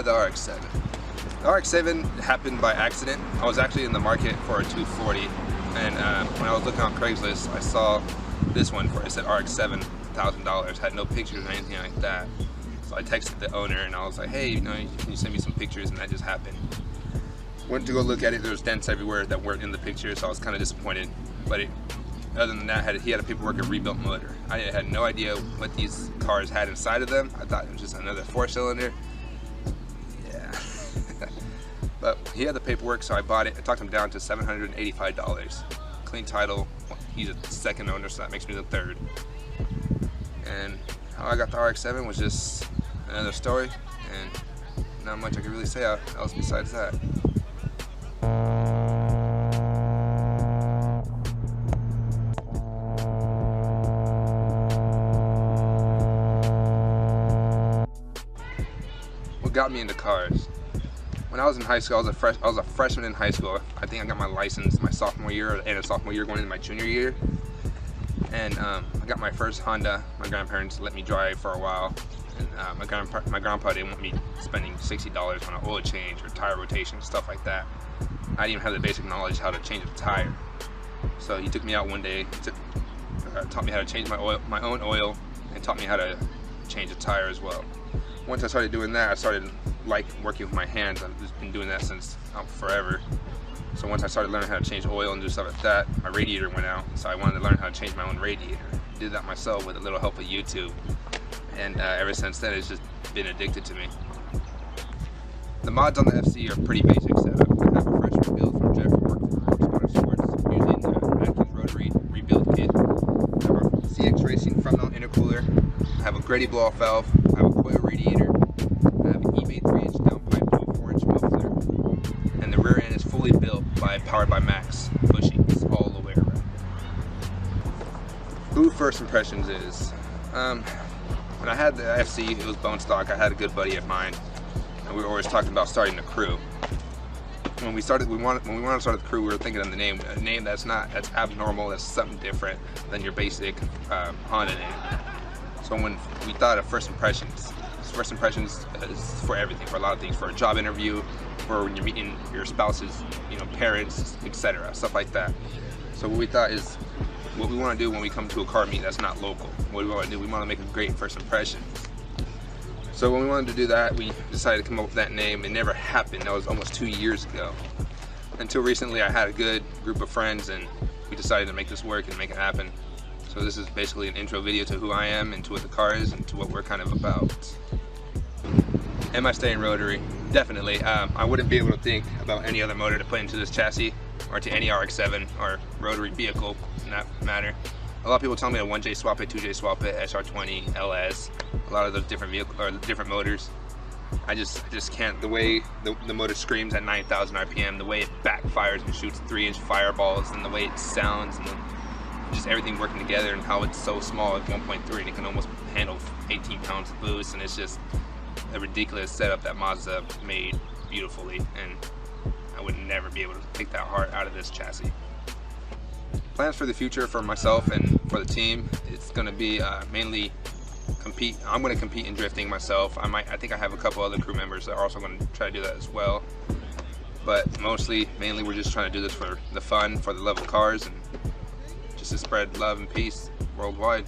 buy the RX-7? The RX-7 happened by accident. I was actually in the market for a 240, and when I was looking on Craigslist, I saw this one for it said RX-7, $1,000. Had no pictures or anything like that. So I texted the owner and I was like, hey, can you send me some pictures? And that just happened. Went to go look at it. There was dents everywhere that weren't in the picture, so I was kind of disappointed. But other than that, he had a paperwork of rebuilt motor. I had no idea what these cars had inside of them. I thought it was just another 4-cylinder. Yeah. But he had the paperwork, so I bought it. I talked him down to $785. Clean title. He's a second owner, so that makes me the third. And how I got the RX-7 was just another story, and not much I could really say else besides that. What got me into cars? When I was in high school, I was a freshman in high school. I think I got my license my sophomore year, and a sophomore year going into my junior year. And I got my first Honda. My grandparents let me drive for a while. And my grandpa didn't want me spending $60 on an oil change or tire rotation, stuff like that. I didn't even have the basic knowledge how to change a tire. So he took me out one day, taught me how to change my own oil, and taught me how to change a tire as well. Once I started doing that, I started working with my hands. I've just been doing that since forever. So once I started learning how to change oil and do stuff like that, my radiator went out. So I wanted to learn how to change my own radiator. Did that myself with a little help of YouTube. And ever since then, it's just been addicted to me. The mods on the FC are pretty basic setup. I have a fresh rebuild from Jeff Motorsports, using the Atkins rotary rebuild kit. I have a CX Racing front mount intercooler. I have a Grady blow-off valve. I have a coil radiator. I have an eBay 3-inch downpipe to a 4-inch muffler. And the rear end is fully built powered by Max bushings all the way around. Who first impressions is? When I had the FC, it was bone stock. I had a good buddy of mine, and we were always talking about starting a crew. When we wanted to start the crew, we were thinking of a name that's abnormal, that's something different than your basic Honda name. So when we thought of first impressions is for everything, for a lot of things, for a job interview, for when you're meeting your spouse's, parents, etc., stuff like that. So what we thought is, what we want to do when we come to a car meet that's not local. What we want to do, we want to make a great first impression. So when we wanted to do that, we decided to come up with that name. It never happened. That was almost 2 years ago. Until recently, I had a good group of friends, and we decided to make this work and make it happen. So this is basically an intro video to who I am and to what the car is and to what we're kind of about. Am I staying rotary? Definitely. I wouldn't be able to think about any other motor to put into this chassis or to any RX-7 or rotary vehicle in that matter. A lot of people tell me to 1J swap it, 2J swap it, SR20, LS, a lot of those different motors. I just can't. The way the motor screams at 9,000 RPM, the way it backfires and shoots 3-inch fireballs, and the way it sounds, and just everything working together, and how it's so small at 1.3 and it can almost handle 18 pounds of boost, and it's just a ridiculous setup that Mazda made beautifully, and I would never be able to take that heart out of this chassis. Plans for the future for myself and for the team, it's going to be mainly compete. I'm going to compete in drifting myself. I think I have a couple other crew members that are also going to try to do that as well. But mainly we're just trying to do this for the fun, for the love of cars, and just to spread love and peace worldwide.